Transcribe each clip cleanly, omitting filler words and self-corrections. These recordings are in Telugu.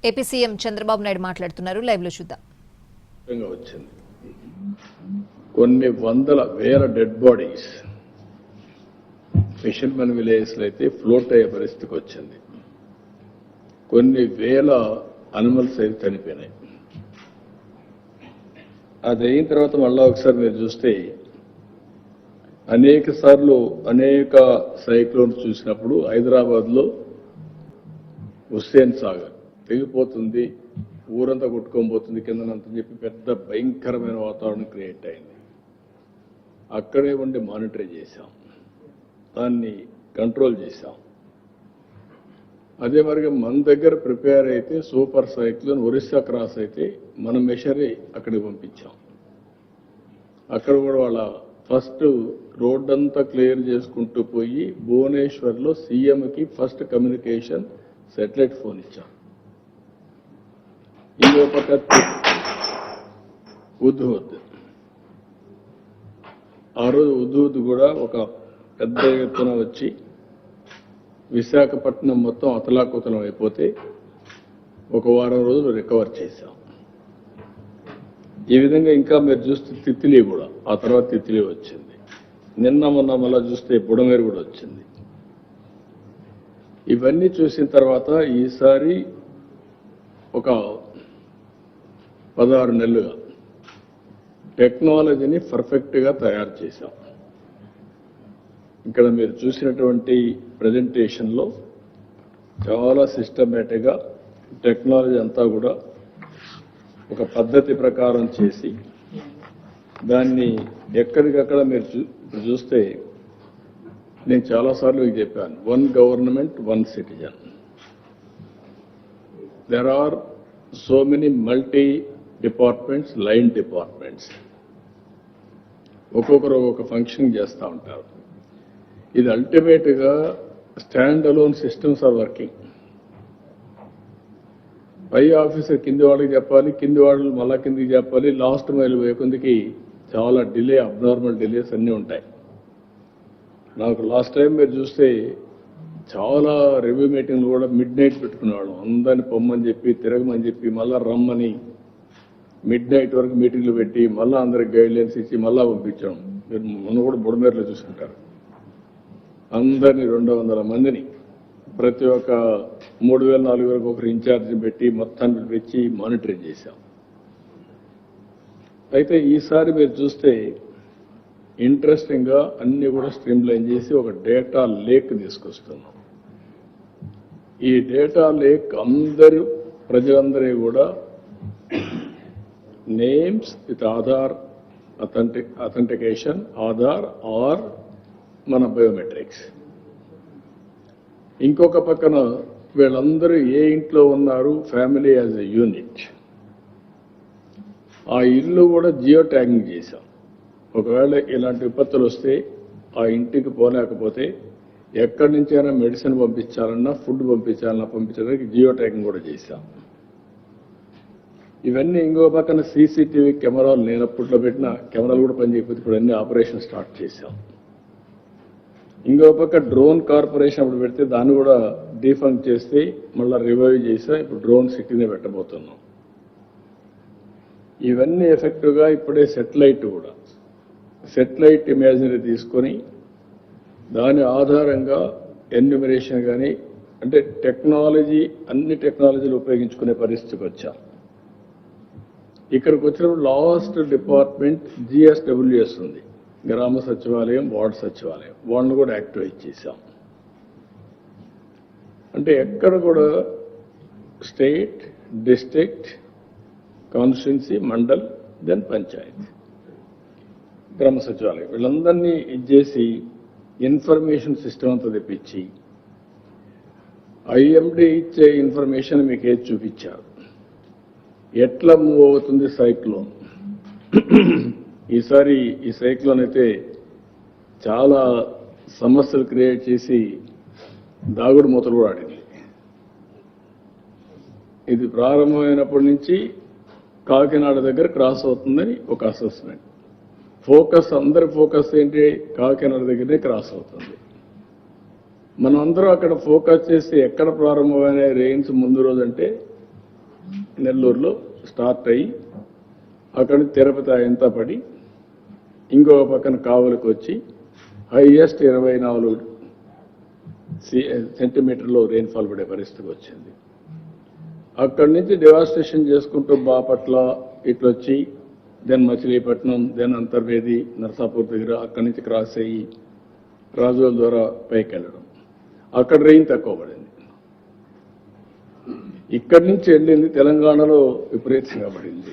ఏపీ సీఎం చంద్రబాబు నాయుడు మాట్లాడుతున్నారు. లైవ్ లో చూద్దాం. వచ్చింది కొన్ని వందల వేల డెడ్ బాడీస్ ఫిషర్మెన్ విలేజ్ లో అయితే ఫ్లోట్ అయ్యే పరిస్థితికి వచ్చింది. కొన్ని వేల అనిమల్స్ అయితే చనిపోయినాయి. అది అయిన తర్వాత మళ్ళా ఒకసారి మీరు చూస్తే అనేక సార్లు అనేక సైక్లోన్స్ చూసినప్పుడు హైదరాబాద్ లో హుస్సేన్ సాగర్ తెగిపోతుంది, ఊరంతా కొట్టుకోబోతుంది కిందనంతని చెప్పి పెద్ద భయంకరమైన వాతావరణం క్రియేట్ అయింది. అక్కడే ఉండి మానిటర్ చేశాం, దాన్ని కంట్రోల్ చేశాం. అదే మరిగా మన దగ్గర ప్రిపేర్ అయితే సూపర్ సైక్లోన్ ఒరిస్సా క్రాస్ అయితే మన మెషరీ అక్కడికి పంపించాం. అక్కడ కూడా వాళ్ళ ఫస్ట్ రోడ్ అంతా క్లియర్ చేసుకుంటూ పోయి భువనేశ్వర్లో సీఎంకి ఫస్ట్ కమ్యూనికేషన్ శాటిలైట్ ఫోన్ ఇచ్చాం. ఇంకో పక్క ఉద్హుద్, ఆ రోజు ఉద్హుద్ కూడా ఒక పెద్ద ఎత్తున వచ్చి విశాఖపట్నం మొత్తం అతలాకుతలం అయిపోతే ఒక వారం రోజులు రికవర్ చేశాం. ఈ విధంగా ఇంకా మీరు చూస్తే తిత్లీ కూడా, ఆ తర్వాత తిత్లీ వచ్చింది. నిన్న మొన్న మళ్ళా చూస్తే బుడమేరు కూడా వచ్చింది. ఇవన్నీ చూసిన తర్వాత ఈసారి ఒక 16 నెలలుగా టెక్నాలజీని పర్ఫెక్ట్గా తయారు చేశాం. ఇక్కడ మీరు చూసినటువంటి ప్రజెంటేషన్లో చాలా సిస్టమేటిక్గా టెక్నాలజీ అంతా కూడా ఒక పద్ధతి ప్రకారం చేసి దాన్ని ఎక్కడికక్కడ మీరు చూస్తే నేను చాలాసార్లు మీకు చెప్పాను, 1 government 1 citizen. There are so many multi departments, line departments, ఒక్కొక్కరు ఒక్కొక్క ఫంక్షన్ చేస్తూ ఉంటారు. ఇది అల్టిమేట్గా stand alone systems are working. పై ఆఫీసర్ కింది వాళ్ళకి చెప్పాలి, కింది వాళ్ళు మళ్ళా కిందికి చెప్పాలి, లాస్ట్ మైల్ వేకొందికి చాలా డిలే, అబ్నార్మల్ డిలేస్ అన్నీ ఉంటాయి. నాకు లాస్ట్ టైం మీరు చూస్తే చాలా రివ్యూ మీటింగ్లు కూడా మిడ్ నైట్ పెట్టుకునేవాళ్ళం. అందరిని పొమ్మని చెప్పి, తిరగమని చెప్పి, మళ్ళా రమ్మని మిడ్ నైట్ వరకు మీటింగ్లు పెట్టి మళ్ళీ అందరికి గైడ్లైన్స్ ఇచ్చి మళ్ళా పంపించాం. మీరు మొన్న కూడా బుడమేరులో చూసుకుంటారు. అందరినీ 200 మందిని ప్రతి ఒక్క 3000, 4000 ఒకరు ఇన్ఛార్జిని పెట్టి మొత్తాన్ని పిలిపించి మానిటరింగ్ చేశాం. అయితే ఈసారి మీరు చూస్తే ఇంట్రెస్టింగ్ గా అన్ని కూడా స్ట్రీమ్ లైన్ చేసి ఒక డేటా లేక్ తీసుకొస్తున్నాం. ఈ డేటా లేక్ అందరూ ప్రజలందరూ కూడా names with Aadhaar authentication, Aadhaar or మన బయోమెట్రిక్స్. ఇంకొక పక్కన వీళ్ళందరూ ఏ ఇంట్లో ఉన్నారు, ఫ్యామిలీ యాజ్ ఎ యూనిట్, ఆ ఇల్లు కూడా జియో ట్యాగింగ్ చేశాం. ఒకవేళ ఇలాంటి విపత్తులు వస్తే ఆ ఇంటికి పోలేకపోతే ఎక్కడి నుంచైనా మెడిసిన్ పంపించాలన్నా, ఫుడ్ పంపించడానికి జియో ట్యాగింగ్ కూడా చేశాం. ఇవన్నీ ఇంకో పక్కన సీసీటీవీ కెమెరాలు, నేను అప్పట్లో పెట్టిన కెమెరాలు కూడా పనిచేయకపోతే ఇప్పుడు అన్ని ఆపరేషన్ స్టార్ట్ చేశాం. ఇంకో పక్క డ్రోన్ కార్పొరేషన్ అప్పుడు పెడితే దాన్ని కూడా డీఫంక్ చేస్తే మళ్ళీ రివైవ్ చేసా. ఇప్పుడు డ్రోన్ సిటీనే పెట్టబోతున్నాం. ఇవన్నీ ఎఫెక్టివ్గా ఇప్పుడే సెటిలైట్ ఇమేజరీ తీసుకొని దాని ఆధారంగా ఎన్యూమరేషన్ కానీ, అంటే టెక్నాలజీ, అన్ని టెక్నాలజీలు ఉపయోగించుకునే పరిస్థితికి వచ్చాం. ఇక్కడికి వచ్చినప్పుడు లాస్ట్ డిపార్ట్మెంట్ జిఎస్డబ్ల్యూఎస్ ఉంది, గ్రామ సచివాలయం, వార్డు సచివాలయం, వాళ్ళని కూడా యాక్టివేట్ చేశాం. అంటే ఎక్కడ కూడా state, district, constituency, mandal, then panchayat, గ్రామ సచివాలయం, వీళ్ళందరినీ ఇచ్చేసి ఇన్ఫర్మేషన్ సిస్టమ్ అంతా తెప్పించి ఐఎండి ఇచ్చే ఇన్ఫర్మేషన్ మీకు ఏది చూపించారు, ఎట్లా మూవ్ అవుతుంది సైక్లోన్. ఈసారి ఈ సైక్లోన్ అయితే చాలా సమస్యలు క్రియేట్ చేసి దాగుడు మూతలు కూడా ఆడింది. ఇది ప్రారంభమైనప్పటి నుంచి కాకినాడ దగ్గర క్రాస్ అవుతుందని ఒక అసెస్మెంట్. అందరి ఫోకస్ ఏంటి, కాకినాడ దగ్గరనే క్రాస్ అవుతుంది. మనం అందరూ అక్కడ ఫోకస్ చేసి ఎక్కడ ప్రారంభమైన రెయిన్స్ ముందు రోజు అంటే నెల్లూరులో స్టార్ట్ అయ్యి అక్కడి నుంచి తిరుపతి అయంతా పడి ఇంకో పక్కన కావలికి వచ్చి హైయెస్ట్ 24 సెంటీమీటర్లు రెయిన్ఫాల్ పడే పరిస్థితికి వచ్చింది. అక్కడి నుంచి డివాస్టేషన్ చేసుకుంటూ బాపట్ల ఇట్లొచ్చి దెన్ మచిలీపట్నం దెన్ అంతర్వేది నరసాపూర్ దగ్గర అక్కడి నుంచి క్రాస్ అయ్యి రాజుల ద్వారా పైకి వెళ్ళడం. అక్కడ రెయిన్ తక్కువ పడింది. ఇక్కడి నుంచి వెళ్ళింది తెలంగాణలో విపరీతంగా పడింది.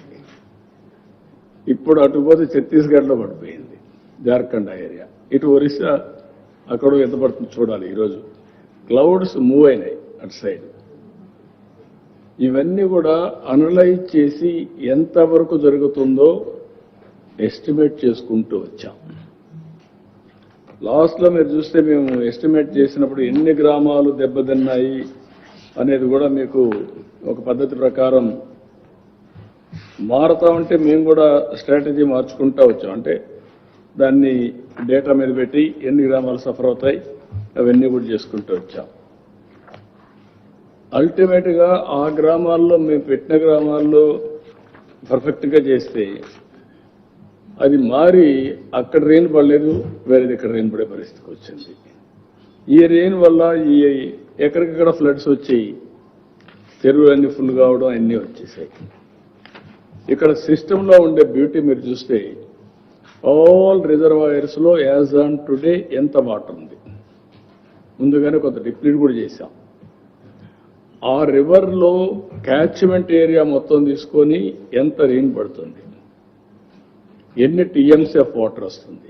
ఇప్పుడు అటు పోతే ఛత్తీస్గఢ్లో పడిపోయింది, జార్ఖండ్ ఏరియా, ఇటు ఒరిస్సా అక్కడ ఎంత పడుతుంది చూడాలి. ఈరోజు క్లౌడ్స్ మూవ్ అయినాయి అటు సైడ్. ఇవన్నీ కూడా అనలైజ్ చేసి ఎంతవరకు జరుగుతుందో ఎస్టిమేట్ చేసుకుంటూ వచ్చాం. లాస్ట్లో మీరు చూస్తే మేము ఎస్టిమేట్ చేసినప్పుడు ఎన్ని గ్రామాలు దెబ్బతిన్నాయి అనేది కూడా మీకు ఒక పద్ధతి ప్రకారం మారుతా ఉంటే మేము కూడా స్ట్రాటజీ మార్చుకుంటూ వచ్చాం. అంటే దాన్ని డేటా మీద పెట్టి ఎన్ని గ్రామాలు సఫర్ అవుతాయి అవన్నీ కూడా చేసుకుంటూ వచ్చాం. అల్టిమేట్గా ఆ గ్రామాల్లో మేము పెట్టిన గ్రామాల్లో పర్ఫెక్ట్గా చేస్తే అది మారి అక్కడ రెయిన్ పడలేదు, వేరేది ఇక్కడ రెయిన్ పడే పరిస్థితికి వచ్చింది. ఈ రెయిన్ వల్ల ఈ ఎక్కడికక్కడ ఫ్లడ్స్ వచ్చి చెరువులన్నీ ఫుల్ కావడం అన్నీ వచ్చేసాయి. ఇక్కడ సిస్టంలో ఉండే బ్యూటీ మీరు చూస్తే ఆల్ రిజర్వాయర్స్లో యాజ్ ఆన్ టుడే ఎంత వాటర్ ఉంది. ముందుగానే కొంత డిప్లీట్ కూడా చేశాం. ఆ రివర్లో క్యాచ్మెంట్ ఏరియా మొత్తం తీసుకొని ఎంత రెయిన్ పడుతుంది, ఎన్ని టీఎంసీ ఆఫ్ వాటర్ వస్తుంది,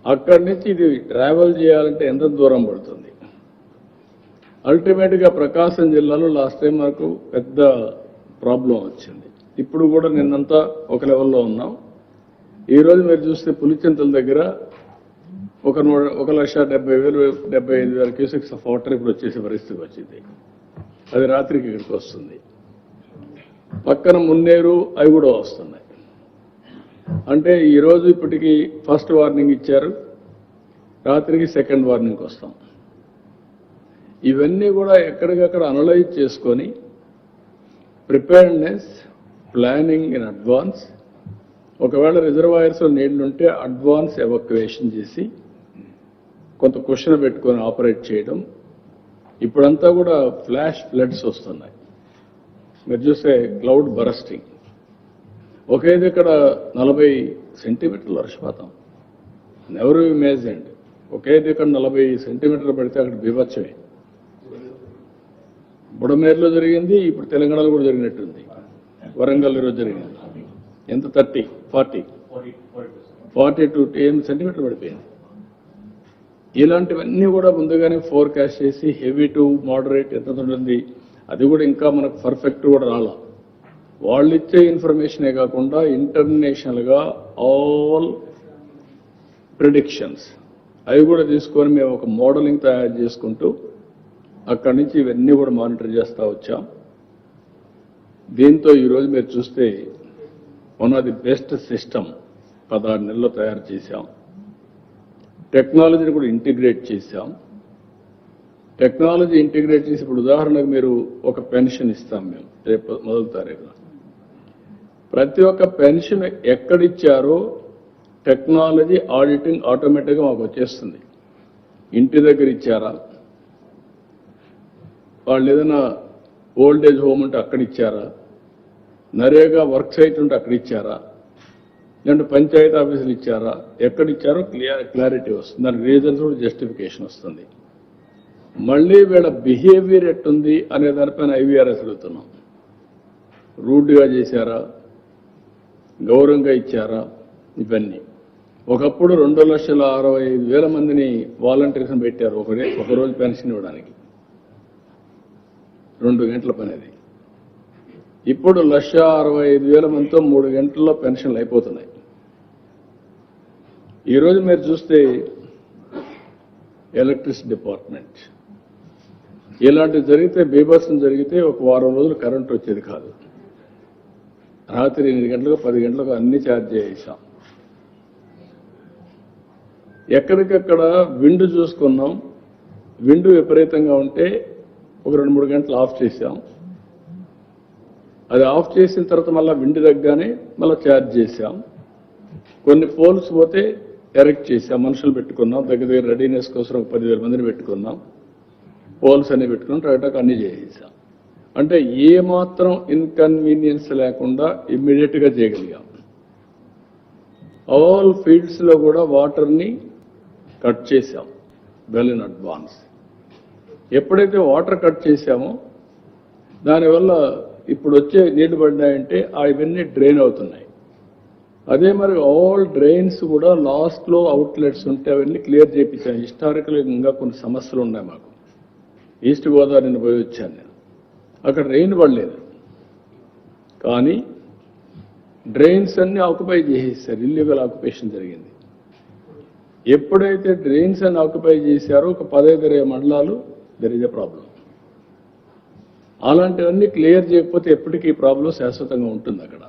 అక్కడి నుంచి ఇది ట్రావెల్ చేయాలంటే ఎంత దూరం పడుతుంది. అల్టిమేట్గా ప్రకాశం జిల్లాలో లాస్ట్ టైం మనకు పెద్ద ప్రాబ్లం వచ్చింది. ఇప్పుడు కూడా నిన్నంతా ఒక లెవెల్లో ఉన్నాం. ఈరోజు మీరు చూస్తే పులిచింతల దగ్గర 1,70,000-75,000 క్యూసెక్స్ ఆఫ్ వాటర్ ఇప్పుడు వచ్చేసే పరిస్థితికి వచ్చింది. అది రాత్రికి ఇక్కడికి వస్తుంది. పక్కన మున్నేరు అవి కూడా వస్తున్నాయి. అంటే ఈరోజు ఇప్పటికీ ఫస్ట్ వార్నింగ్ ఇచ్చారు, రాత్రికి సెకండ్ వార్నింగ్ వస్తాం. ఇవన్నీ కూడా ఎక్కడికక్కడ అనలైజ్ చేసుకొని ప్రిపేర్డ్నెస్ ప్లానింగ్ ఇన్ అడ్వాన్స్, ఒకవేళ రిజర్వాయర్స్లో నీళ్లుంటే అడ్వాన్స్ ఎవాక్యువేషన్ చేసి కొంత క్వశ్చన్ పెట్టుకొని ఆపరేట్ చేయడం. ఇప్పుడంతా కూడా ఫ్లాష్ ఫ్లడ్స్ వస్తున్నాయి. మీరు చూస్తే క్లౌడ్ బరస్టింగ్, ఒకే దగ్గర 40 సెంటీమీటర్ల వర్షపాతం, నెవర్ ఇమేజిన్డ్. ఒకే దగ్గర 40 సెంటీమీటర్లు పడితే అక్కడ బీభత్సమే. బుడమేరులో జరిగింది, ఇప్పుడు తెలంగాణలో కూడా జరిగినట్టుంది. వరంగల్ ఈరోజు జరిగింది. ఎంత 42 సెంటీమీటర్లు పడిపోయింది. ఇలాంటివన్నీ కూడా ముందుగానే ఫోర్కాస్ట్ చేసి హెవీ టు మోడరేట్ ఎంత ఉంటుంది అది కూడా ఇంకా మనకు పర్ఫెక్ట్ కూడా రాలా. వాళ్ళు ఇచ్చే ఇన్ఫర్మేషనే కాకుండా ఇంటర్నేషనల్గా ఆల్ ప్రిడిక్షన్స్ అవి కూడా తీసుకొని మేము ఒక మోడలింగ్ తయారు చేసుకుంటూ అక్కడి నుంచి ఇవన్నీ కూడా మానిటర్ చేస్తూ వచ్చాం. దీంతో ఈరోజు మీరు చూస్తే one of the best system 16 నెలల్లో తయారు చేశాం. టెక్నాలజీని కూడా ఇంటిగ్రేట్ చేశాం. టెక్నాలజీ ఇంటిగ్రేట్ చేసి ఇప్పుడు ఉదాహరణకు మీరు ఒక పెన్షన్ ఇస్తాం మేము రేపు మొదటి తారీఖున. ప్రతి ఒక్క పెన్షన్ ఎక్కడిచ్చారో టెక్నాలజీ ఆడిటింగ్ ఆటోమేటిక్గా మాకు వచ్చేస్తుంది. ఇంటి దగ్గర ఇచ్చారా, వాళ్ళు ఏదైనా ఓల్డ్ ఏజ్ హోమ్ ఉంటే అక్కడ ఇచ్చారా, నరేగా వర్క్ సైట్ ఉంటే అక్కడ ఇచ్చారా, లేదంటే పంచాయతీ ఆఫీసులు ఇచ్చారా, ఎక్కడిచ్చారో క్లారిటీ వస్తుంది. దానికి రీజన్స్ కూడా జస్టిఫికేషన్ వస్తుంది. మళ్ళీ వీళ్ళ బిహేవియర్ ఎట్టుంది అనే దానిపైన ఐవీఆర్ఎస్ అడుగుతున్నాం. రూడ్గా చేశారా, గౌరవంగా ఇచ్చారా, ఇవన్నీ. ఒకప్పుడు 2,65,000 మందిని వాలంటీర్స్ని పెట్టారు ఒకరోజు పెన్షన్ ఇవ్వడానికి, 2 గంటల పని అది. ఇప్పుడు 1,65,000 మందితో 3 గంటల్లో పెన్షన్లు అయిపోతున్నాయి. ఈరోజు మీరు చూస్తే ఎలక్ట్రిసిటీ డిపార్ట్మెంట్ ఇలాంటివి జరిగితే, బీభత్సం జరిగితే ఒక వారం రోజులు కరెంట్ వచ్చేది కాదు. రాత్రి 8 గంటలకు 10 గంటలకు అన్ని ఛార్జ్ చేసాం. ఎక్కడికక్కడ విండ్ చూసుకున్నాం. విండ్ విపరీతంగా ఉంటే ఒక 2-3 గంటలు ఆఫ్ చేసాం. అది ఆఫ్ చేసిన తర్వాత మళ్ళీ విండి తగ్గానే మళ్ళీ ఛార్జ్ చేశాం. కొన్ని పోల్స్ పోతే ఎరెక్ట్ చేశాం, మనుషులు పెట్టుకున్నాం, దగ్గర దగ్గర రెడీనెస్ కోసం ఒక 10,000 మందిని పెట్టుకున్నాం, పోల్స్ అన్ని పెట్టుకున్నాం, ట్రైటాక్ అన్ని చేసేసాం. అంటే ఏ మాత్రం ఇన్కన్వీనియన్స్ లేకుండా ఇమ్మీడియట్గా చేయగలిగాం. ఆల్ ఫీల్డ్స్లో కూడా వాటర్ని కట్ చేశాం వెల్ ఇన్ అడ్వాన్స్. ఎప్పుడైతే వాటర్ కట్ చేశామో దానివల్ల ఇప్పుడు వచ్చే నీళ్లు పడినాయంటే అవన్నీ డ్రైన్ అవుతున్నాయి. అదే మరి ఆల్ డ్రైన్స్ కూడా లాస్ట్లో అవుట్లెట్స్ ఉంటే అవన్నీ క్లియర్ చేయించాను. హిస్టారికల్గా కొన్ని సమస్యలు ఉన్నాయి మాకు. ఈస్ట్ గోదావరిని పోయి వచ్చాను నేను, అక్కడ రెయిన్ పడలేదు కానీ డ్రైన్స్ అన్ని ఆక్యుపై చేసేసారు, ఇల్లీగల్ ఆక్యుపేషన్ జరిగింది. ఎప్పుడైతే డ్రైన్స్ అన్ని ఆక్యుపై చేశారో ఒక 15-20 మండలాలు దెర్ ఇస్ ఎ ప్రాబ్లం. అలాంటివన్నీ క్లియర్ చేయకపోతే ఎప్పటికీ ఈ ప్రాబ్లం శాశ్వతంగా ఉంటుంది. అక్కడ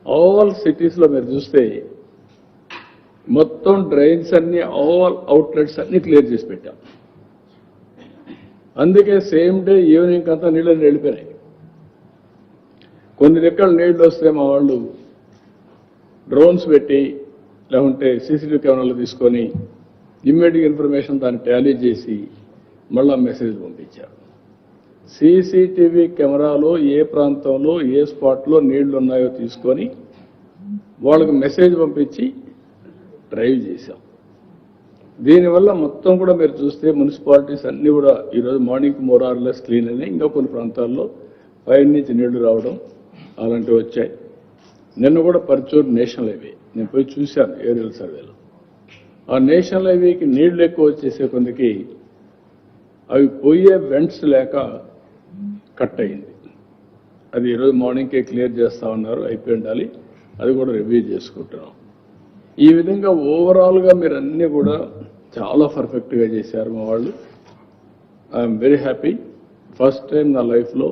ఆల్ సిటీస్లో మీరు చూస్తే మొత్తం డ్రైన్స్ అన్ని ఆల్ అవుట్లెట్స్ అన్ని క్లియర్ చేసి పెట్టాం. అందుకే సేమ్ డే ఈవినింగ్ అంతా నీళ్ళని వెళ్ళిపోయినాయి. కొన్ని రెక్కల నీళ్ళు వస్తే మా వాళ్ళు డ్రోన్స్ పెట్టి లేకుంటే సీసీటీవీ కెమెరాలు తీసుకొని ఇమ్మీడియట్ ఇన్ఫర్మేషన్ దాన్ని టాలీ చేసి మళ్ళా మెసేజ్ పంపించారు. సీసీటీవీ కెమెరాలో ఏ ప్రాంతంలో ఏ స్పాట్లో నీళ్లు ఉన్నాయో తీసుకొని వాళ్ళకి మెసేజ్ పంపించి డ్రైవ్ చేశాం. దీనివల్ల మొత్తం కూడా మీరు చూస్తే మున్సిపాలిటీస్ అన్నీ కూడా ఈరోజు మార్నింగ్ మోరార్లెస్ క్లీన్ అయినాయి. ఇంకా కొన్ని ప్రాంతాల్లో పైన నుంచి నీళ్లు రావడం అలాంటివి వచ్చాయి. నిన్న కూడా పర్చూర్ నేషనల్ హైవే నేను పోయి చూశాను ఏరియల్ సర్వేలో. ఆ నేషనల్ హైవేకి నీళ్లు ఎక్కువ వచ్చేసే కొందికి అవి పోయే వెంట్స్ లేక కట్ అయింది. అది ఈరోజు మార్నింగ్కే క్లియర్ చేస్తా ఉన్నారు, అయిపోయి ఉండాలి. అది కూడా రివ్యూ చేసుకుంటున్నాం. ఈ విధంగా ఓవరాల్గా మీరు అన్నీ కూడా చాలా పర్ఫెక్ట్గా చేశారు మా వాళ్ళు. I'm very happy. First time నా లైఫ్లో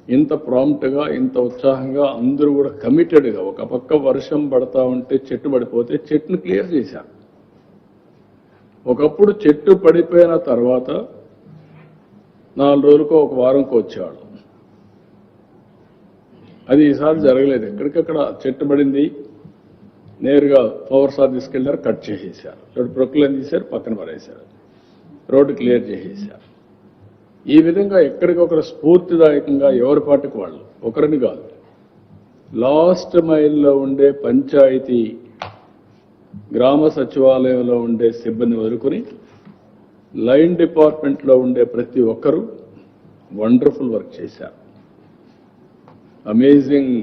ఇంత ప్రాంప్ట్గా ఇంత ఉత్సాహంగా అందరూ కూడా కమిటెడ్గా, ఒక పక్క వర్షం పడతా ఉంటే చెట్టు పడిపోతే చెట్టును క్లియర్ చేశారు. ఒకప్పుడు చెట్టు పడిపోయిన తర్వాత 4 రోజులకో ఒక వారంకో వచ్చేవాళ్ళు. అది ఈసారి జరగలేదు. ఎక్కడికక్కడ చెట్టు పడింది, నేరుగా పవర్ సార్ తీసుకెళ్లారు, కట్ చేసేసారు, రోడ్డు ప్రొక్లైన్ తీశారు, పక్కన పడేశారు, రోడ్డు క్లియర్ చేసేసారు. ఈ విధంగా ఎక్కడికొకరు స్ఫూర్తిదాయకంగా ఎవరి పాటికి వాళ్ళు, ఒకరిని కాదు, లాస్ట్ మైల్లో ఉండే పంచాయతీ గ్రామ సచివాలయంలో ఉండే సిబ్బంది వదులుకొని లైన్ డిపార్ట్మెంట్లో ఉండే ప్రతి ఒక్కరూ వండర్ఫుల్ వర్క్ చేశారు. అమేజింగ్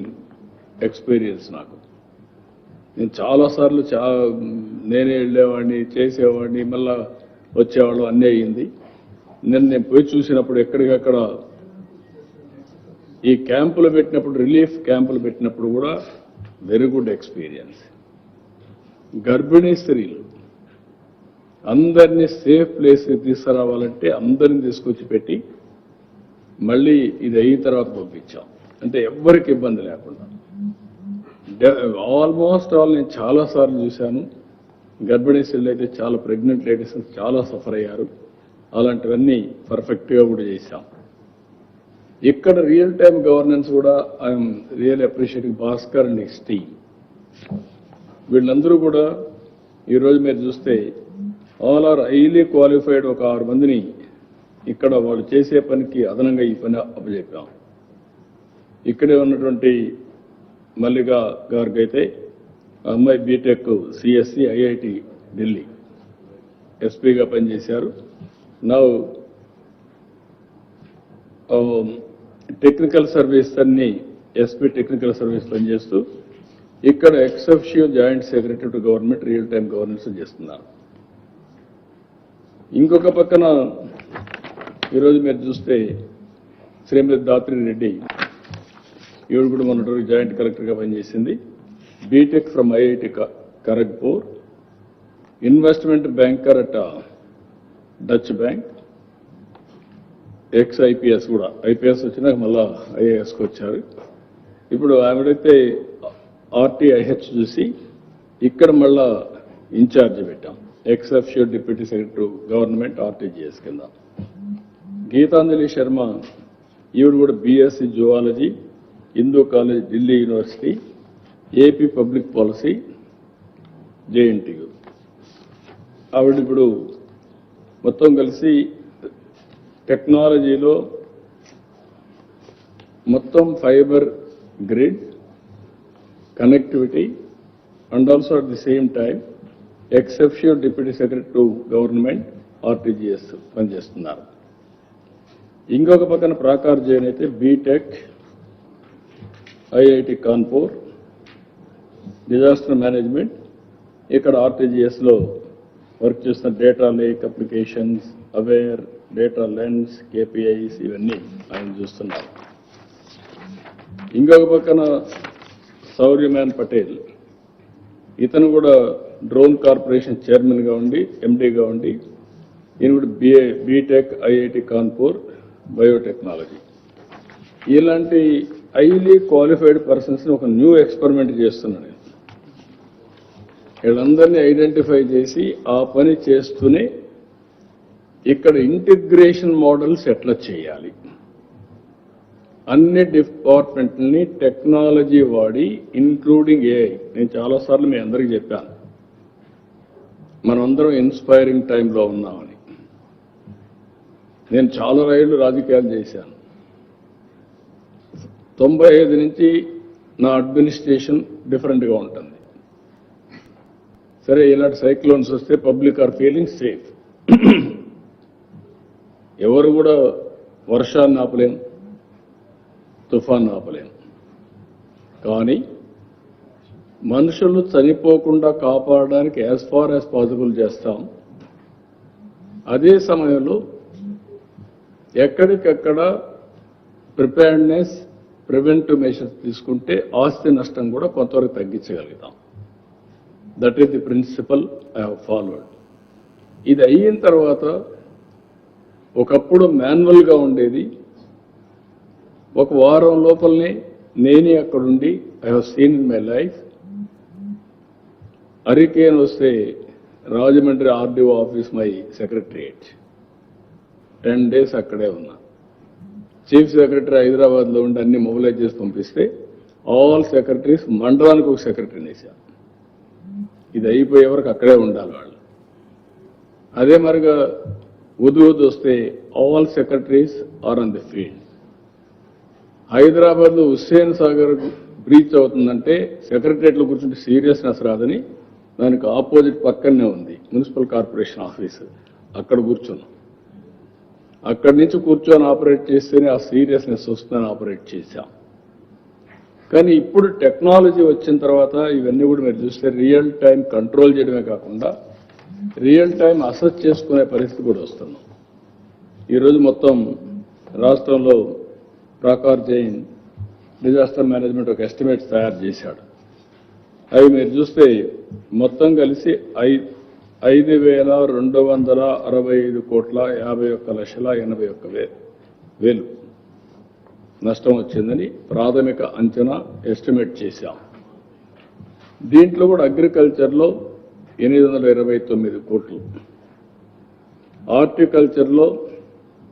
ఎక్స్పీరియన్స్ నాకు. నేను చాలాసార్లు నేనే వెళ్ళేవాడిని, చేసేవాడిని, మళ్ళా వచ్చేవాళ్ళు, అన్నీ అయ్యింది. నేను పోయి చూసినప్పుడు ఎక్కడికక్కడ ఈ క్యాంపులు పెట్టినప్పుడు, రిలీఫ్ క్యాంపులు పెట్టినప్పుడు కూడా వెరీ గుడ్ ఎక్స్పీరియన్స్. గర్భిణీ స్త్రీలు అందరినీ సేఫ్ ప్లేస్కి తీసుకురావాలంటే అందరిని తీసుకొచ్చి పెట్టి మళ్ళీ ఇది అయిన తర్వాత పంపించాం. అంటే ఎవ్వరికి ఇబ్బంది లేకుండా. ఆల్మోస్ట్ ఆల్ నేను చాలాసార్లు చూశాను. గర్భిణీ స్త్రీలు అయితే చాలా, ప్రెగ్నెంట్ లేడీస్ చాలా సఫర్ అయ్యారు. అలాంటివన్నీ పర్ఫెక్ట్గా కూడా చేశాం. ఇక్కడ రియల్ టైమ్ గవర్నెన్స్ కూడా I'm real appreciating Bhaskar and his team. వీళ్ళందరూ కూడా ఈరోజు మీరు చూస్తే ఆల్ ఆర్ హైలీ క్వాలిఫైడ్. ఒక 6 మందిని ఇక్కడ వాళ్ళు చేసే పనికి అదనంగా ఈ పని అప్పచెప్పాం. ఇక్కడే ఉన్నటువంటి మల్లికా గారికి అయితే ఆ అమ్మాయి బీటెక్ సిఎస్సి ఐఐటి ఢిల్లీ ఎస్పీగా పనిచేశారు. నా టెక్నికల్ సర్వీస్ అన్ని ఎస్పీ టెక్నికల్ సర్వీస్ పనిచేస్తూ ఇక్కడ ex officio joint secretary to government real time governance చేస్తున్నారు. ఇంకొక పక్కన ఈరోజు మీరు చూస్తే శ్రీమతి దాత్రి రెడ్డి, ఈవిడ కూడా మొన్నటి రోజు జాయింట్ కలెక్టర్గా పనిచేసింది. B Tech from IIT Kharagpur, investment banker at Deutsche bank, ex IPS కూడా, ఐపీఎస్ వచ్చినాక మళ్ళా ఐఏఎస్కి వచ్చారు. ఇప్పుడు ఆవిడైతే ఆర్టీఐహెచ్ చూసి ఇక్కడ మళ్ళా ఇన్ఛార్జ్ పెట్టాం, ex officio deputy secretary government RTGS కింద. గీతాంజలి శర్మ, ఈవిడ కూడా BSc zoology, Hindu college Delhi university, AP public policy, JNTU. ఆవిడ ఇప్పుడు మొత్తం కలిసి టెక్నాలజీలో మొత్తం fibre grid connectivity and also at the same time ex officio deputy secretary to government RTGS పనిచేస్తున్నారు. ఇంకొక పక్కన ప్రాకార్ జైన్ అయితే BTech, IIT Kanpur, disaster management, ఇక్కడ ఆర్టీజీఎస్లో వర్క్ చేస్తున్న data lake applications, aware, data lens, KPIs ఇవన్నీ ఆయన చూస్తున్నారు. ఇంకొక పక్కన సౌర్యమాన్ పటేల్, ఇతను కూడా డ్రోన్ కార్పొరేషన్ చైర్మన్గా ఉండి ఎండీగా ఉండి ఈయన కూడా బీటెక్, ఐఐటి కాన్పూర్, బయోటెక్నాలజీ. ఇలాంటి హైలీ క్వాలిఫైడ్ పర్సన్స్ని ఒక న్యూ ఎక్స్పెరిమెంట్ చేస్తున్నాను. వీళ్ళందరినీ ఐడెంటిఫై చేసి ఆ పని చేస్తూనే ఇక్కడ ఇంటిగ్రేషన్ మోడల్స్ ఎట్లా చేయాలి, అన్ని డిపార్ట్మెంట్ని టెక్నాలజీ వాడి ఇంక్లూడింగ్ ఏఐ. నేను చాలాసార్లు మీ అందరికీ చెప్పాను, మనమందరం ఇన్స్పైరింగ్ టైంలో ఉన్నామని. నేను చాలా రైళ్లు రాజకీయాలు చేశాను. 95 నుంచి నా అడ్మినిస్ట్రేషన్ డిఫరెంట్గా ఉంటుంది. సరే, ఇలాంటి సైక్లోన్స్ వస్తే పబ్లిక్ ఆర్ ఫీలింగ్ సేఫ్. ఎవరు కూడా వర్షాన్ని ఆపలేం, తుఫాన్ ఆపలేం. కానీ మనుషులు చనిపోకుండా కాపాడడానికి యాజ్ ఫార్ యాజ్ పాసిబుల్ చేస్తాం. అదే సమయంలో ఎక్కడికక్కడ ప్రిపేర్డ్నెస్, ప్రివెంటివ్ మెషర్స్ తీసుకుంటే ఆస్తి నష్టం కూడా కొంతవరకు తగ్గించగలుగుతాం. That is the principle I have followed. ఇది అయిన తర్వాత ఒకప్పుడు మాన్యువల్గా ఉండేది. ఒక వారం లోపలనే నేనే అక్కడుండి I have seen in my life. Hurricane వస్తే Rajahmundry RDO office my secretariat 10 days అక్కడే ఉన్నా. చీఫ్ సెక్రటరీ హైదరాబాద్లో ఉండి అన్ని మొబిలైజ్ చేసి పంపిస్తే ఆల్ సెక్రటరీస్ మండలానికి ఒక సెక్రటరీని వేశారు. ఇది అయిపోయే వరకు అక్కడే ఉండాలి వాళ్ళు. అదే మరిగా ఉదు వస్తే all secretaries are on the field. హైదరాబాద్లో హుస్సేన్ సాగర్ బ్రీచ్ అవుతుందంటే సెక్రటరియట్లో కూర్చుంటే సీరియస్నెస్ రాదని దానికి ఆపోజిట్ పక్కనే ఉంది మున్సిపల్ కార్పొరేషన్ ఆఫీసు. అక్కడ కూర్చున్నాం. అక్కడి నుంచి కూర్చొని ఆపరేట్ చేస్తేనే ఆ సీరియస్నెస్ వస్తుందని ఆపరేట్ చేశాం. కానీ ఇప్పుడు టెక్నాలజీ వచ్చిన తర్వాత ఇవన్నీ కూడా మీరు చూస్తే రియల్ టైం కంట్రోల్ చేయడమే కాకుండా రియల్ టైం అసెస్ చేసుకునే పరిస్థితి కూడా వస్తున్నాం. ఈరోజు మొత్తం రాష్ట్రంలో ప్రాకార్ జైన్ డిజాస్టర్ మేనేజ్మెంట్ ఒక ఎస్టిమేట్స్ తయారు చేశాడు. అవి మీరు చూస్తే మొత్తం కలిసి 5,265,51,81,81,000 నష్టం వచ్చిందని ప్రాథమిక అంచనా ఎస్టిమేట్ చేశాం. దీంట్లో కూడా అగ్రికల్చర్లో 829 కోట్లు, హార్టికల్చర్లో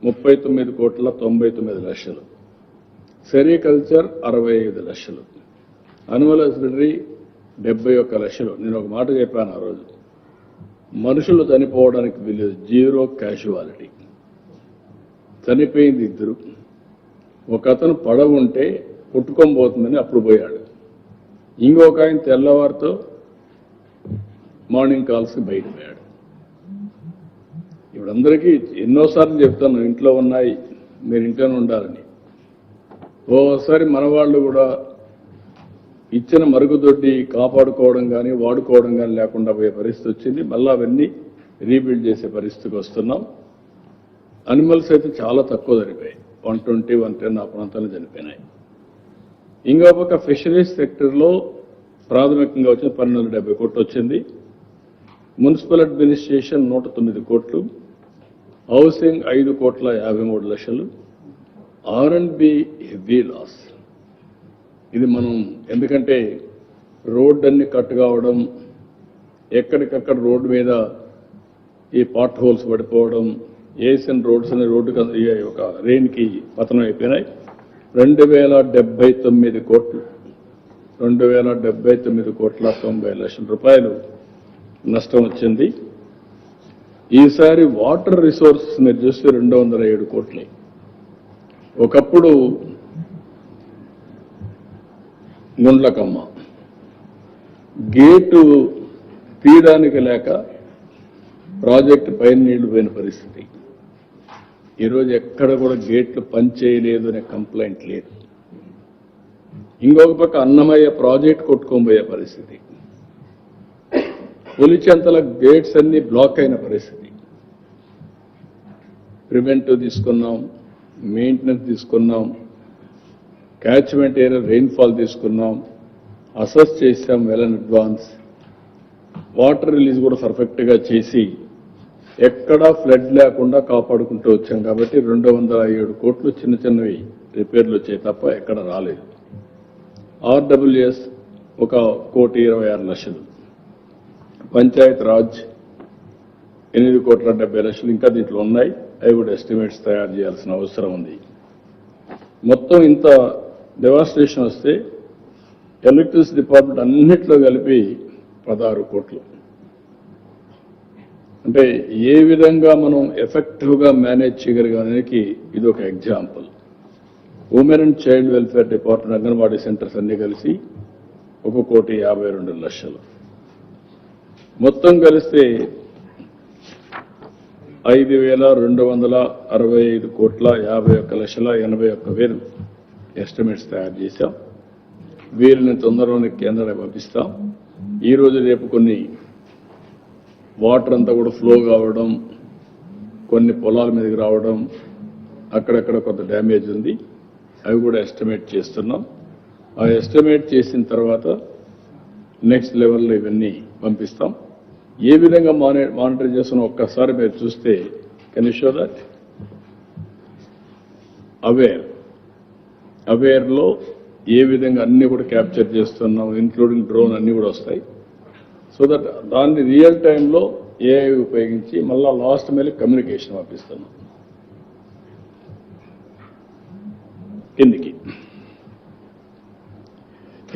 39,99,00,000, సెరికల్చర్ 65 లక్షలు, అనిమల్ హస్బెండరీ 71 లక్షలు. నేను ఒక మాట చెప్పాను ఆ రోజు, మనుషులు చనిపోవడానికి వీలు, 0 క్యాజువాలిటీ. చనిపోయింది 2. ఒక అతను పడవ ఉంటే కొట్టుకొని అప్పుడు పోయాడు. ఇంకొక ఆయన తెల్లవారితో మార్నింగ్ కాల్స్కి బయటపోయాడు. ఇప్పుడు అందరికీ ఎన్నోసార్లు చెప్తాను, ఇంట్లో ఉన్నాయి మీరు ఇంట్లోనే ఉండాలని. ఓసారి మన వాళ్ళు కూడా ఇచ్చిన మరుగుదొడ్డి కాపాడుకోవడం కానీ వాడుకోవడం కానీ లేకుండా పోయే పరిస్థితి వచ్చింది. మళ్ళీ అవన్నీ రీబిల్డ్ చేసే పరిస్థితికి వస్తున్నాం. అనిమల్స్ అయితే చాలా తక్కువ చనిపోయాయి, 120, 110 ఆ ప్రాంతాల్లో చనిపోయినాయి. ఇంకో పక్క ఫిషరీస్ సెక్టర్లో ప్రాథమికంగా వచ్చిన 1270 కోట్లు వచ్చింది. మున్సిపల్ అడ్మినిస్ట్రేషన్ 109 కోట్లు, హౌసింగ్ 5,53,00,000, R&B హెవీ లాస్. ఇది మనం ఎందుకంటే రోడ్డు అన్ని కట్ కావడం, ఎక్కడికక్కడ రోడ్డు మీద ఈ పాట్ హోల్స్ పడిపోవడం, ఏసియన్ రోడ్స్ అనే రోడ్డు ఒక రెయిన్కి పతనం అయిపోయినాయి. 2079 కోట్లు 2079,90,00,000 రూపాయలు నష్టం వచ్చింది. ఈసారి వాటర్ రిసోర్సెస్ మీరు చూస్తే 207 కోట్లు. ఒకప్పుడు గుండ్లకమ్మ గేటు తీయడానికి లేక ప్రాజెక్టు పైన నీళ్లు పోయిన పరిస్థితి. ఈరోజు ఎక్కడ కూడా గేట్లు పనిచేయలేదు అనే కంప్లైంట్ లేదు. ఇంకొక పక్క అన్నమయ్య ప్రాజెక్ట్ కొట్టుకోబోయే పరిస్థితి. పులిచెంతల గేట్స్ అన్ని బ్లాక్ అయిన పరిస్థితి. ప్రివెంటివ్ తీసుకున్నాం, మెయింటెనెన్స్ తీసుకున్నాం, క్యాచ్మెంట్ ఏరియా రెయిన్ఫాల్ తీసుకున్నాం, అసెస్ చేసాం well in advance, water release కూడా పర్ఫెక్ట్గా చేసి ఎక్కడా ఫ్లడ్ లేకుండా కాపాడుకుంటూ వచ్చాం. కాబట్టి 207 కోట్లు చిన్న చిన్నవి రిపేర్లు వచ్చాయి తప్ప ఎక్కడ రాలేదు. ఆర్డబ్ల్యూఎస్ 1,26,00,000, పంచాయత్ రాజ్ 8,70,00,000 ఇంకా దీంట్లో ఉన్నాయి. అవి కూడా ఎస్టిమేట్స్ తయారు చేయాల్సిన అవసరం ఉంది. మొత్తం ఇంత డెవాస్టేషన్ వస్తే ఎలక్ట్రిసిటీ డిపార్ట్మెంట్ అన్నిట్లో కలిపి 16 కోట్లు. అంటే ఏ విధంగా మనం ఎఫెక్టివ్గా మేనేజ్ చేయగలిగానికి ఇది ఒక example. Women and child welfare department anganwadi centres అన్ని కలిసి 1,52,00,000. మొత్తం కలిస్తే 5,265,81,81,81,000 ఎస్టిమేట్స్ తయారు చేశాం. వీరిని తొందరలోనే కేంద్రానికి పంపిస్తాం. ఈరోజు రేపు కొన్ని వాటర్ అంతా కూడా ఫ్లో కావడం, కొన్ని పొలాల మీదకి రావడం, అక్కడక్కడ కొంత డ్యామేజ్ ఉంది. అవి కూడా ఎస్టిమేట్ చేస్తున్నాం. ఆ ఎస్టిమేట్ చేసిన తర్వాత నెక్స్ట్ లెవెల్లో ఇవన్నీ పంపిస్తాం. ఏ విధంగా మానిటర్ చేస్తున్నా ఒక్కసారి మీరు చూస్తే కెన్ యూ షో దట్ అవేర్లో ఏ విధంగా అన్ని కూడా క్యాప్చర్ చేస్తున్నాం, ఇంక్లూడింగ్ డ్రోన్ అన్ని కూడా వస్తాయి. సో దట్ దాన్ని రియల్ టైంలో ఏఐ ఉపయోగించి మళ్ళా లాస్ట్ మీద కమ్యూనికేషన్ పంపిస్తున్నాం. కిందికి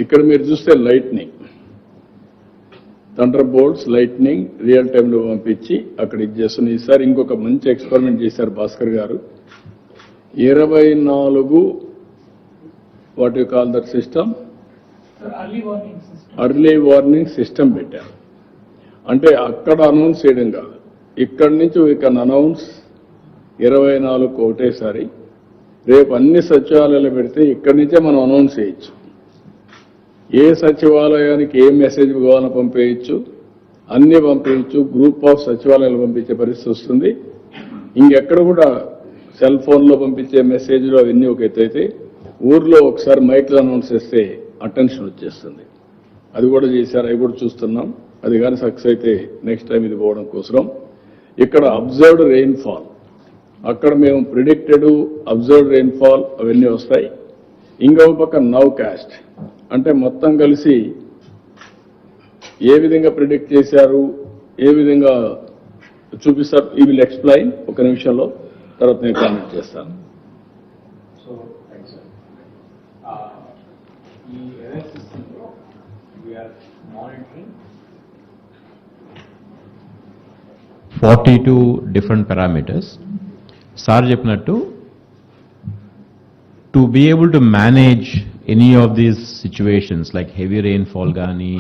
ఇక్కడ మీరు చూస్తే lightning, thunder bolts lightning real టైంలో పంపించి అక్కడ ఇది చేస్తున్నాం. ఈసారి ఇంకొక మంచి ఎక్స్పెరిమెంట్ చేశారు భాస్కర్ గారు. 24 what you call that system, early warning system పెట్టారు. అంటే అక్కడ అనౌన్స్ చేయడం కాదు, ఇక్కడి నుంచి వీ కెన్ అనౌన్స్ 24 ఒకటేసారి. రేపు అన్ని సచివాలయాలు పెడితే ఇక్కడి నుంచే మనం అనౌన్స్ చేయొచ్చు. ఏ సచివాలయానికి ఏ మెసేజ్ కావాలని పంపేయచ్చు, అన్ని పంపేయచ్చు. గ్రూప్ ఆఫ్ సచివాలయాలు పంపించే పరిస్థితి వస్తుంది. ఇంకెక్కడ కూడా సెల్ ఫోన్లో పంపించే మెసేజ్లు అవన్నీ ఒక ఎత్తు అయితే, ఊర్లో ఒకసారి మైక్లో అనౌన్స్ చేస్తే అటెన్షన్ వచ్చేస్తుంది. అది కూడా చేశారు, అవి కూడా చూస్తున్నాం. అది కానీ సక్సెస్ అయితే నెక్స్ట్ టైం ఇది పోవడం కోసం. ఇక్కడ అబ్జర్వ్డ్ రెయిన్ఫాల్, అక్కడ మేము ప్రిడిక్టెడ్ అబ్జర్వ్డ్ రెయిన్ఫాల్ అవన్నీ వస్తాయి. ఇంకొక పక్క నవ్ కాస్ట్, అంటే మొత్తం కలిసి ఏ విధంగా ప్రిడిక్ట్ చేశారు, ఏ విధంగా చూపిస్తారు. ఈ విల్ ఎక్స్ప్లెయిన్ ఒక నిమిషంలో, తర్వాత నేను కామెంట్ చేస్తాను. So, thanks, sir. The AWS system, we are monitoring 42 different parameters. Sir చెప్పినట్టు to be able to manage any of these situations like heavy rainfall గానీ,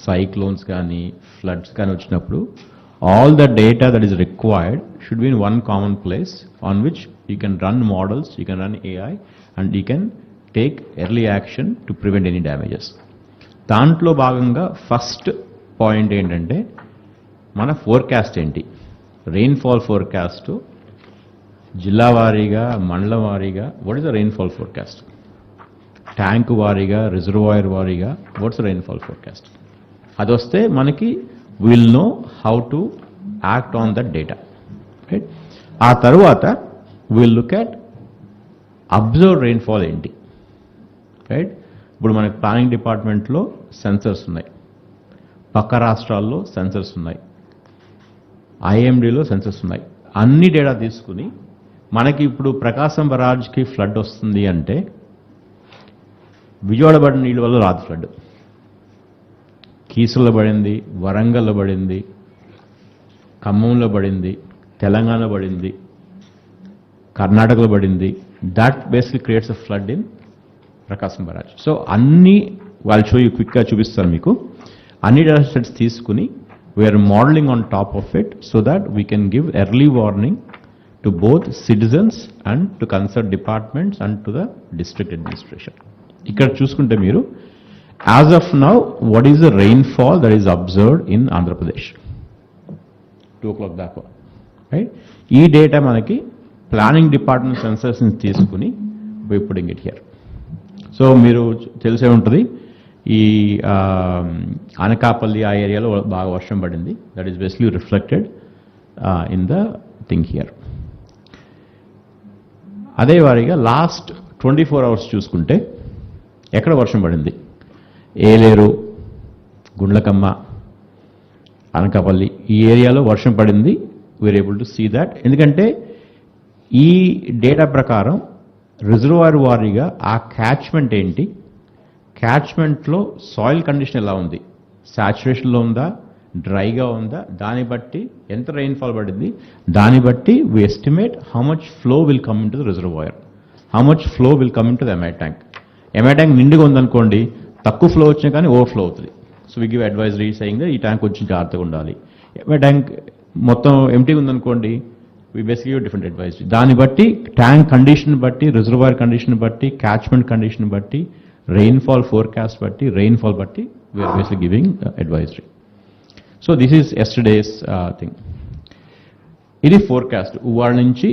cyclones గానీ, floods గానీ వచ్చినప్పుడు all the data that is required should be in one common place on which you can run models, you can run AI and you can take early action to prevent any damages. దాంట్లో భాగంగా ఫస్ట్ పాయింట్ ఏంటంటే మన ఫోర్కాస్ట్ ఏంటి, రెయిన్ఫాల్ ఫోర్కాస్ట్ జిల్లా వారీగా, మండలం వారీగా what is the rainfall forecast, tank వారీగా, రిజర్వాయర్ వారీగా వాట్స్ ద రెయిన్ఫాల్ ఫోర్కాస్ట్. అది వస్తే మనకి will know how to act on that data, right. ఆ తర్వాత will look at observe rainfall ఏంటి, రైట్. ఇప్పుడు మనకి ప్లానింగ్ డిపార్ట్మెంట్లో సెన్సర్స్ ఉన్నాయి, పక్క రాష్ట్రాల్లో సెన్సర్స్ ఉన్నాయి, ఐఎండీలో సెన్సర్స్ ఉన్నాయి. అన్ని డేటా తీసుకుని మనకి ఇప్పుడు ప్రకాశం బరాజ్కి ఫ్లడ్ వస్తుంది అంటే విజయవాడ పడిన నీళ్ళ వల్ల రాదు ఫ్లడ్. కీసుల్లో పడింది, వరంగల్లో పడింది, ఖమ్మంలో పడింది, తెలంగాణలో పడింది, కర్ణాటకలో పడింది. That basically creates a flood in Prakasam barrage. So అన్ని వాళ్ళు షో యూ క్విక్గా చూపిస్తారు మీకు. అన్ని డేటా సెట్స్ తీసుకుని we are modelling on top of it so that we can give early warning to both citizens and to concern departments and to the district administration. ఇక్కడ చూసుకుంటే మీరు as of now what is the rainfall that is observed in Andhra Pradesh 2 o'clock దాకా, రైట్? ఈ డేటా మనకి ప్లానింగ్ డిపార్ట్మెంట్ సెన్సర్స్ నుంచి తీసుకుని వి పుట్టింగ్ ఇట్ హియర్. సో మీరు తెలిసే ఉంటుంది ఈ అనకాపల్లి ఆ ఏరియాలో బాగా వర్షం పడింది. That is basically reflected in the thing here. అదే వారిగా లాస్ట్ 24 hours చూసుకుంటే ఎక్కడ వర్షం పడింది? ఏలేరు, గుండ్లకమ్మ, అనకాపల్లి ఈ ఏరియాలో వర్షం పడింది. We are able to see that. ఎందుకంటే ఈ డేటా ప్రకారం రిజర్వాయర్ వారీగా ఆ క్యాచ్మెంట్ ఏంటి, క్యాచ్మెంట్లో సాయిల్ కండిషన్ ఎలా ఉంది, సాచురేషన్లో ఉందా, డ్రైగా ఉందా, దాన్ని బట్టి ఎంత రెయిన్ఫాల్ పడింది, దాన్ని బట్టి we estimate how much flow will come in to the reservoir, how much flow will come in to the MI tank. MI tank నిండుగా ఉందనుకోండి, తక్కువ ఫ్లో వచ్చినా కానీ ఓవర్ఫ్లో అవుతుంది. So we give advisory saying ఈ ట్యాంక్ కొంచెం జాగ్రత్తగా ఉండాలి. ఎంఐ ట్యాంక్ మొత్తం ఎంటీగా ఉందనుకోండి, వీ బేసిక్లీ డిఫరెంట్ అడ్వైజరీ. దాన్ని బట్టి ట్యాంక్ కండిషన్ బట్టి, రిజర్వాయర్ కండిషన్ బట్టి, క్యాచ్మెంట్ కండిషన్ బట్టి, రెయిన్ఫాల్ ఫోర్కాస్ట్ బట్టి, రెయిన్ఫాల్ బట్టి we are basically giving advisory. So this is yesterday's thing. ఇది ఫోర్కాస్ట్. వాళ్ళ నుంచి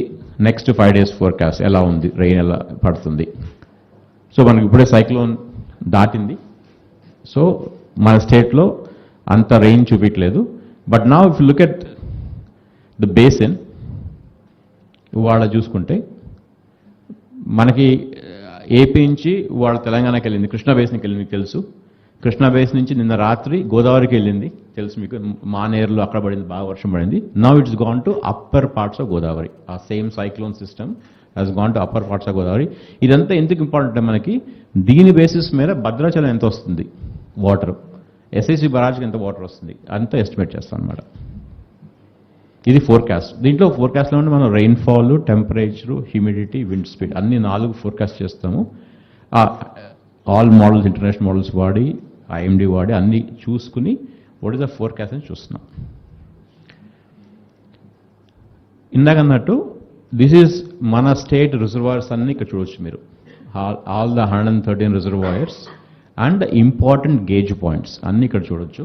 నెక్స్ట్ 5 days ఫోర్కాస్ట్ ఎలా ఉంది, రెయిన్ ఎలా పడుతుంది. సో మనకి ఇప్పుడే సైక్లోన్ దాటింది. సో మన స్టేట్లో అంత రెయిన్ చూపించలేదు. But now if you look at the basin ఇవాళ చూసుకుంటే మనకి ఏపీ నుంచి వాళ్ళ తెలంగాణకి వెళ్ళింది, కృష్ణా బేసిన్కి వెళ్ళింది మీకు తెలుసు. కృష్ణా బేసిన్ నుంచి నిన్న రాత్రి గోదావరికి వెళ్ళింది తెలుసు మీకు. మానేరులో అక్కడ పడింది, బాగా వర్షం పడింది. Now it's gone to upper parts of Godavari. ఆ same cyclone system has gone to upper parts of Godavari. ఇదంతా ఎందుకు ఇంపార్టెంట్ అంటే మనకి దీని బేసిస్ మీద భద్రాచలం ఎంత వస్తుంది వాటర్, ఎస్ఐసి బరాజ్కి ఎంత వాటర్ వస్తుంది అంతా ఎస్టిమేట్ చేస్తాం అనమాట. ఇది ఫోర్కాస్ట్. దీంట్లో ఫోర్కాస్ట్లో ఉంటే మనం rainfall, temperature, humidity, wind speed అన్ని 4 ఫోర్కాస్ట్ చేస్తాము. ఆల్ మోడల్స్, ఇంటర్నేషనల్ మోడల్స్ వాడి, ఐఎండి వాడి అన్ని చూసుకుని వాట్ ఈస్ ద ఫోర్కాస్ట్ అని చూస్తున్నాం. ఇందాకన్నట్టు దిస్ ఈజ్ మన స్టేట్ రిజర్వాయర్స్ అన్ని ఇక్కడ చూడవచ్చు మీరు. All the 113 reservoirs and important gauge points అన్ని ఇక్కడ చూడొచ్చు.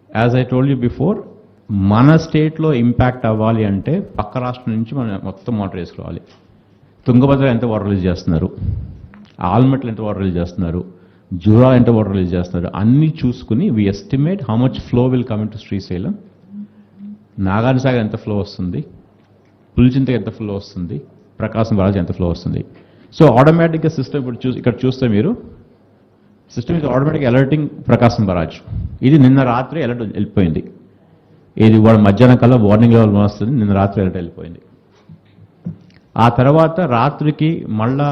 As I told you before, మన స్టేట్లో ఇంపాక్ట్ అవ్వాలి అంటే పక్క రాష్ట్రం నుంచి మనం మొత్తం వాటర్ వేసుకోవాలి. తుంగభద్ర ఎంత వాటర్ రిలీజ్ చేస్తున్నారు, ఆల్మట్లు ఎంత వాటర్ రిలీజ్ చేస్తున్నారు, జూరా ఎంత వాటర్ రిలీజ్ చేస్తున్నారు అన్నీ చూసుకుని we estimate how much flow will come in to Srisailam, Nagarjunasagar ఎంత ఫ్లో వస్తుంది, పులిచింతకి ఎంత ఫ్లో వస్తుంది, ప్రకాశం బరాజ్ ఎంత ఫ్లో వస్తుంది. సో ఆటోమేటిక్గా సిస్టమ్ ఇప్పుడు ఇక్కడ చూస్తే మీరు సిస్టమ్ ఇది ఆటోమేటిక్ అలర్టింగ్ ప్రకాశం బరాజ్. ఇది నిన్న రాత్రి అలర్ట్ వెళ్ళిపోయింది. ఇది వాడు మధ్యాహ్నం కల్లా వార్నింగ్ లెవెల్ వస్తుంది. నిన్న రాత్రి అలర్ట్ వెళ్ళిపోయింది. ఆ తర్వాత రాత్రికి మళ్ళా